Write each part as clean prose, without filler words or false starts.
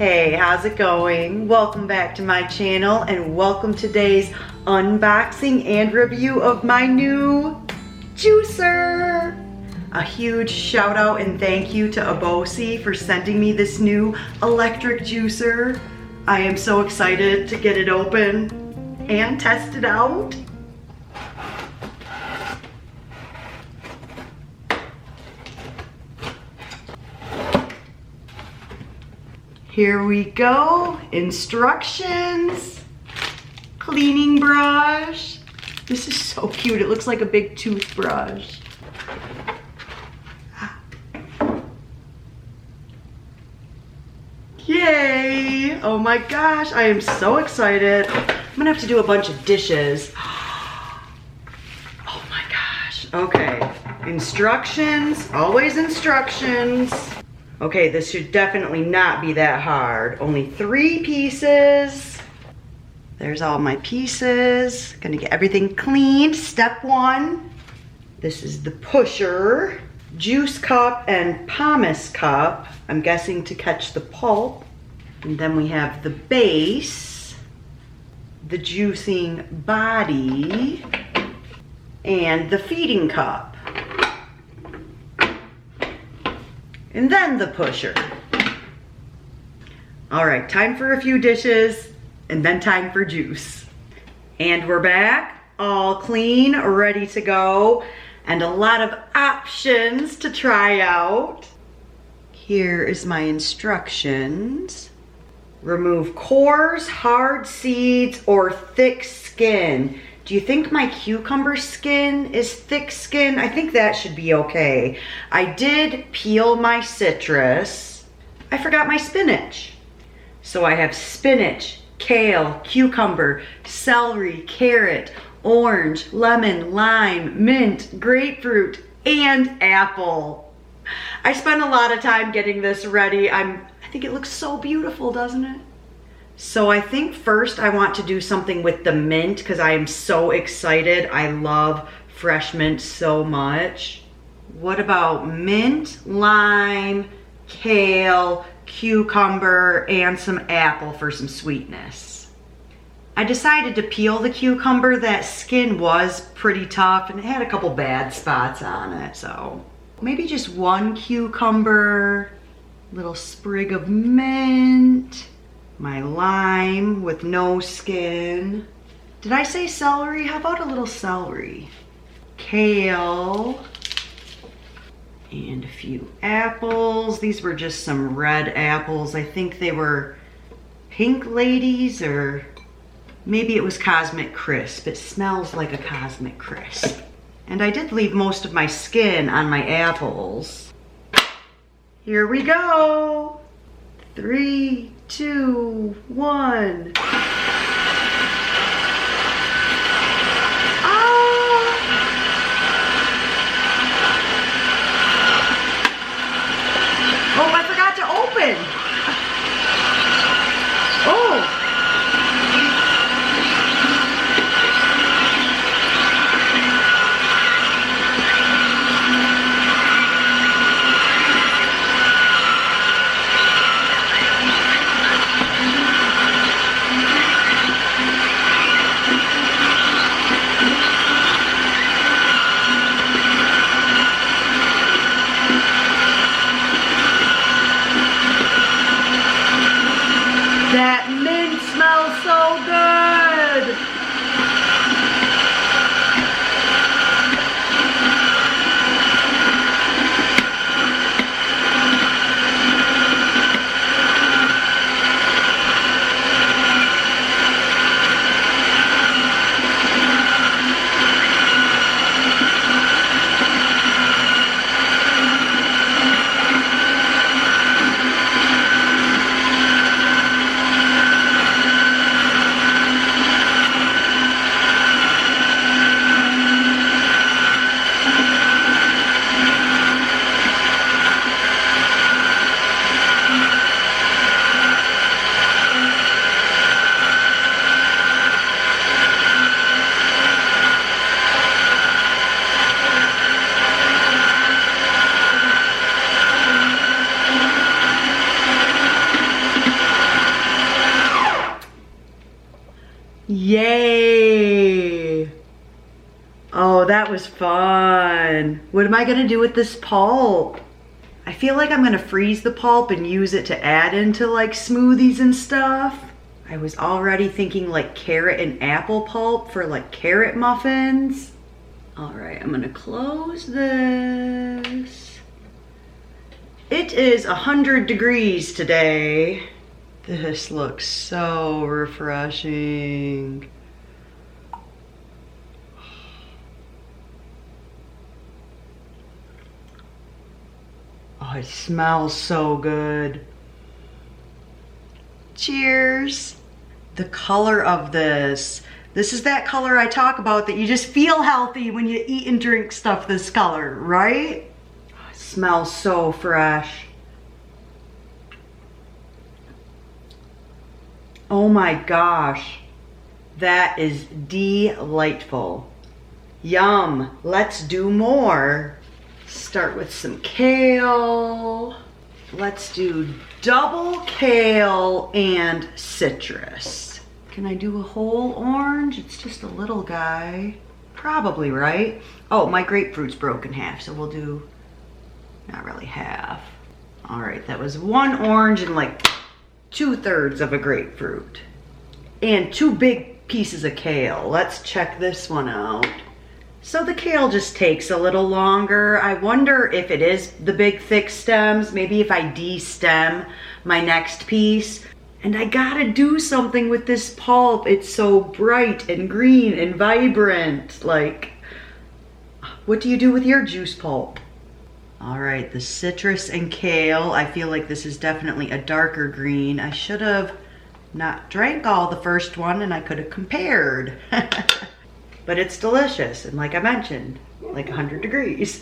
Hey, how's it going? Welcome back to my channel and welcome to today's unboxing and review of my new juicer. A huge shout out and thank you to Aobosi for sending me this new electric juicer. I am so excited to get it open and test it out. Here we go, instructions, cleaning brush. This is so cute, it looks like a big toothbrush. Yay, oh my gosh, I am so excited. I'm gonna have to do a bunch of dishes. Oh my gosh, okay. Instructions, always instructions. Okay, this should definitely not be that hard. Only 3 pieces. There's all my pieces. Gonna get everything cleaned. Step 1. This is the pusher. Juice cup and pumice cup. I'm guessing to catch the pulp. And then we have the base, the juicing body, and the feeding cup. And then the pusher. All right, time for a few dishes and then time for juice. And we're back, all clean, ready to go, and a lot of options to try out. Here is my instructions. Remove cores, hard seeds, or thick skin. Do you think my cucumber skin is thick skin? I think that should be okay. I did peel my citrus. I forgot my spinach. So I have spinach, kale, cucumber, celery, carrot, orange, lemon, lime, mint, grapefruit, and apple. I spent a lot of time getting this ready. I think it looks so beautiful, doesn't it? So I think first I want to do something with the mint because I am so excited. I love fresh mint so much. What about mint, lime, kale, cucumber, and some apple for some sweetness? I decided to peel the cucumber. That skin was pretty tough and it had a couple bad spots on it. So maybe just 1 cucumber, little sprig of mint, my lime with no skin. Did I say celery? How about a little celery? Kale. And a few apples. These were just some red apples. I think they were Pink Ladies or maybe it was Cosmic Crisp. It smells like a Cosmic Crisp. And I did leave most of my skin on my apples. Here we go. 3, 2, 1. Oh, I forgot to open. Oh. That mint smells so good. Yay! Oh, that was fun. What am I gonna do with this pulp? I feel like I'm gonna freeze the pulp and use it to add into like smoothies and stuff. I was already thinking like carrot and apple pulp for like carrot muffins. All right, I'm gonna close this. It is 100 degrees today. This looks so refreshing. Oh, it smells so good. Cheers. The color of this is that color I talk about, that you just feel healthy when you eat and drink stuff this color, right? Oh, it smells so fresh. Oh my gosh, that is delightful. Yum, let's do more. Start with some kale. Let's do double kale and citrus. Can I do a whole orange? It's just a little guy. Probably, right? Oh, my grapefruit's broken half, so we'll do not really half. All right, that was one orange and like 2/3 of a grapefruit. And 2 big pieces of kale. Let's check this one out. So the kale just takes a little longer. I wonder if it is the big thick stems. Maybe if I de-stem my next piece. And I gotta do something with this pulp. It's so bright and green and vibrant. Like, what do you do with your juice pulp? All right, the citrus and kale. I feel like this is definitely a darker green. I should have not drank all the first one and I could have compared. But it's delicious, and like I mentioned, like 100 degrees.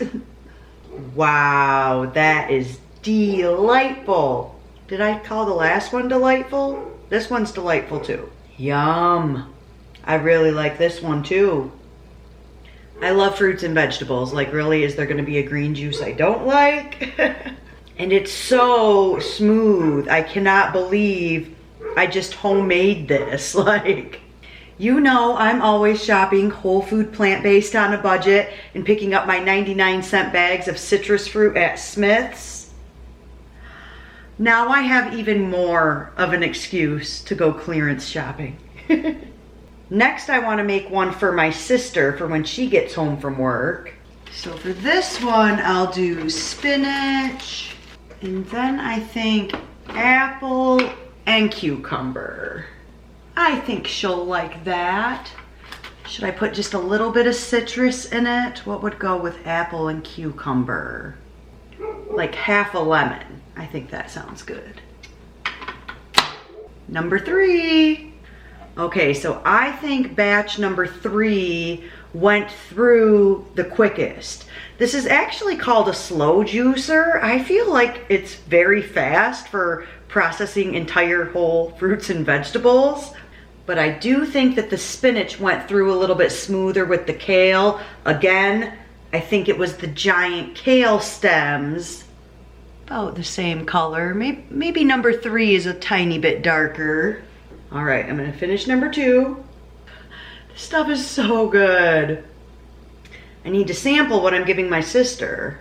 Wow, that is delightful. Did I call the last one delightful? This one's delightful too. Yum. I really like this one too. I love fruits and vegetables. Like, really, is there gonna be a green juice I don't like? And it's so smooth. I cannot believe I just homemade this. Like, you know, I'm always shopping whole food, plant-based on a budget and picking up my 99-cent bags of citrus fruit at Smith's. Now I have even more of an excuse to go clearance shopping. Next, I want to make one for my sister for when she gets home from work. So for this one, I'll do spinach, and then I think apple and cucumber. I think she'll like that. Should I put just a little bit of citrus in it? What would go with apple and cucumber? Like half a lemon. I think that sounds good. Number 3. Okay, so I think batch number 3 went through the quickest. This is actually called a slow juicer. I feel like it's very fast for processing entire whole fruits and vegetables. But I do think that the spinach went through a little bit smoother with the kale. Again, I think it was the giant kale stems. About the same color. Maybe number 3 is a tiny bit darker. All right, I'm gonna finish number 2. This stuff is so good. I need to sample what I'm giving my sister,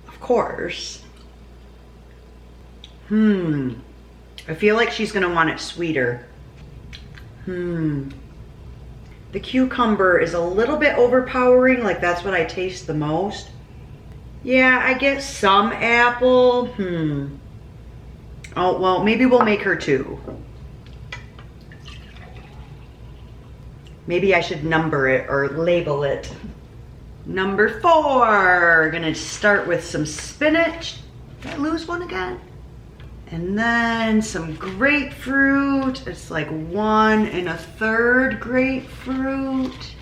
of course. I feel like she's gonna want it sweeter. The cucumber is a little bit overpowering, like that's what I taste the most. Yeah, I get some apple. Oh, well, maybe we'll make her 2. Maybe I should number it or label it. Number 4, gonna start with some spinach. Did I lose one again? And then some grapefruit. It's like 1 1/3 grapefruit.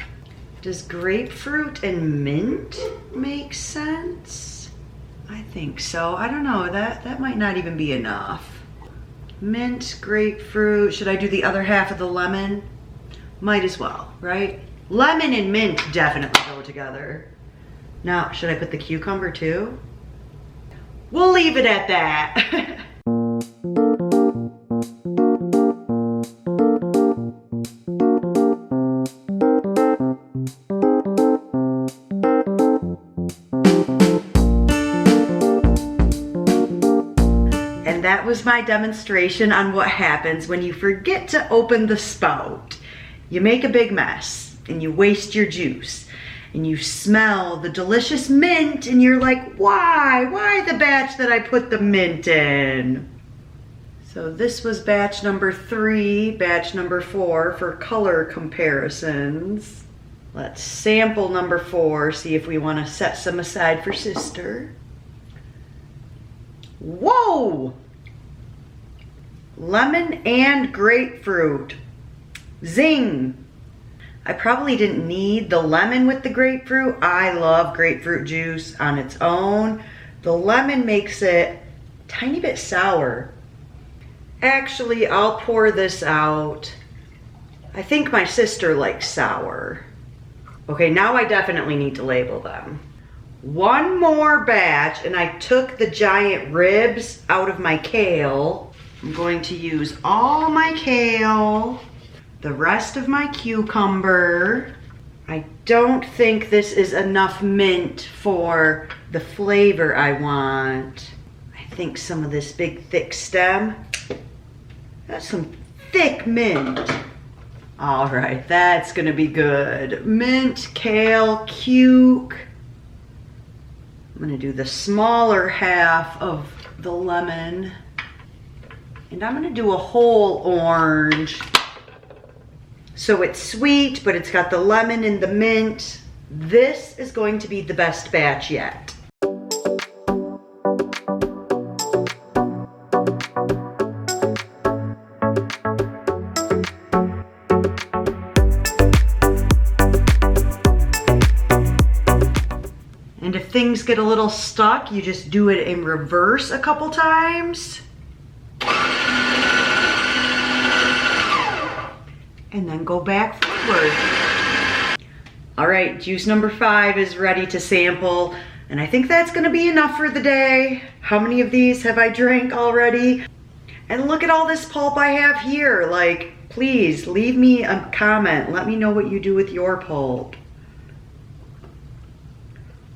Does grapefruit and mint make sense? I think so. I don't know, that might not even be enough. Mint, grapefruit. Should I do the other half of the lemon? Might as well, right? Lemon and mint definitely go together. Now, should I put the cucumber too? We'll leave it at that. was my demonstration on what happens when you forget to open the spout. You make a big mess and you waste your juice and you smell the delicious mint and you're like, why the batch that I put the mint in? So this was batch number 3, batch number 4 for color comparisons. Let's sample number 4, see if we want to set some aside for sister. Whoa! Lemon and grapefruit. Zing! I probably didn't need the lemon with the grapefruit. I love grapefruit juice on its own. The lemon makes it a tiny bit sour. Actually, I'll pour this out. I think my sister likes sour. Okay, now I definitely need to label them. One more batch, and I took the giant ribs out of my kale. I'm going to use all my kale, the rest of my cucumber. I don't think this is enough mint for the flavor I want. I think some of this big thick stem, that's some thick mint. All right, that's gonna be good. Mint, kale, cuke. I'm gonna do the smaller half of the lemon. And I'm gonna do a whole orange. So it's sweet, but it's got the lemon and the mint. This is going to be the best batch yet. And if things get a little stuck, you just do it in reverse a couple times. And then go back forward. All right, juice number 5 is ready to sample. And I think that's gonna be enough for the day. How many of these have I drank already? And look at all this pulp I have here. Like, please leave me a comment. Let me know what you do with your pulp.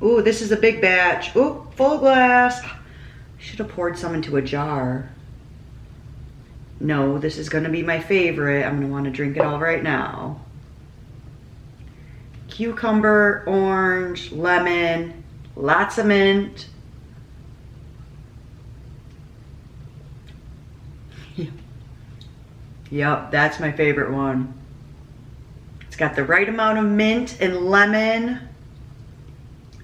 Ooh, this is a big batch. Ooh, full glass. I should have poured some into a jar. No, this is gonna be my favorite. I'm gonna wanna drink it all right now. Cucumber, orange, lemon, lots of mint. Yep, that's my favorite one. It's got the right amount of mint and lemon.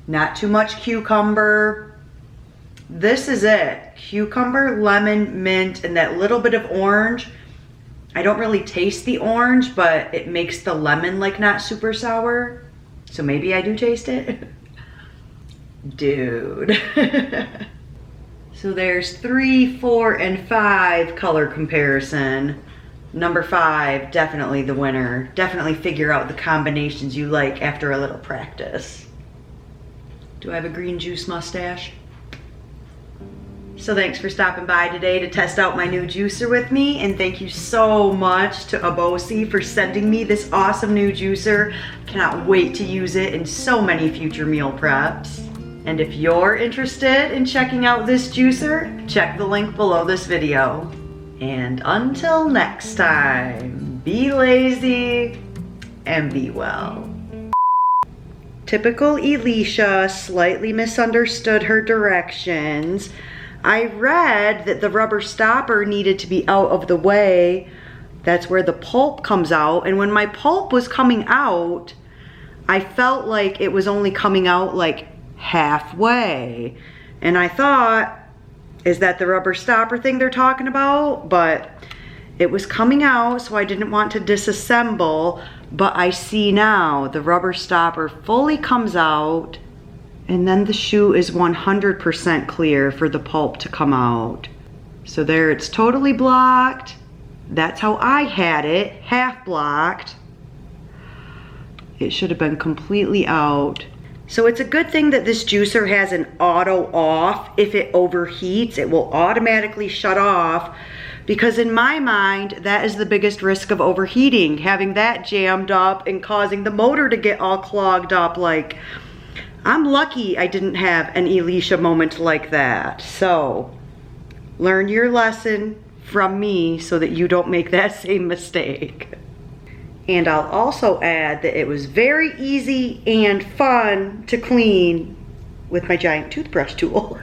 Not too much cucumber. This is it. Cucumber, lemon, mint, and that little bit of orange. I don't really taste the orange, but it makes the lemon like not super sour. So maybe I do taste it. Dude. So there's 3, 4, and 5 color comparison. Number 5, definitely the winner. Definitely figure out the combinations you like after a little practice. Do I have a green juice mustache? So thanks for stopping by today to test out my new juicer with me, and thank you so much to Aobosi for sending me this awesome new juicer. Cannot wait to use it in so many future meal preps. And if you're interested in checking out this juicer, check the link below this video. And until next time, be lazy and be well. Typical Elisha slightly misunderstood her directions. I read that the rubber stopper needed to be out of the way. That's where the pulp comes out. And when my pulp was coming out, I felt like it was only coming out like halfway. And I thought, is that the rubber stopper thing they're talking about? But it was coming out, so I didn't want to disassemble. But I see now the rubber stopper fully comes out, and then the shoe is 100% clear for the pulp to come out. So there, it's totally blocked. That's how I had it, half blocked. It should have been completely out. So it's a good thing that this juicer has an auto off. If it overheats, it will automatically shut off, because in my mind, that is the biggest risk of overheating, having that jammed up and causing the motor to get all clogged up. Like, I'm lucky I didn't have an Elisha moment like that. So Learn your lesson from me so that you don't make that same mistake. And I'll also add that it was very easy and fun to clean with my giant toothbrush tool.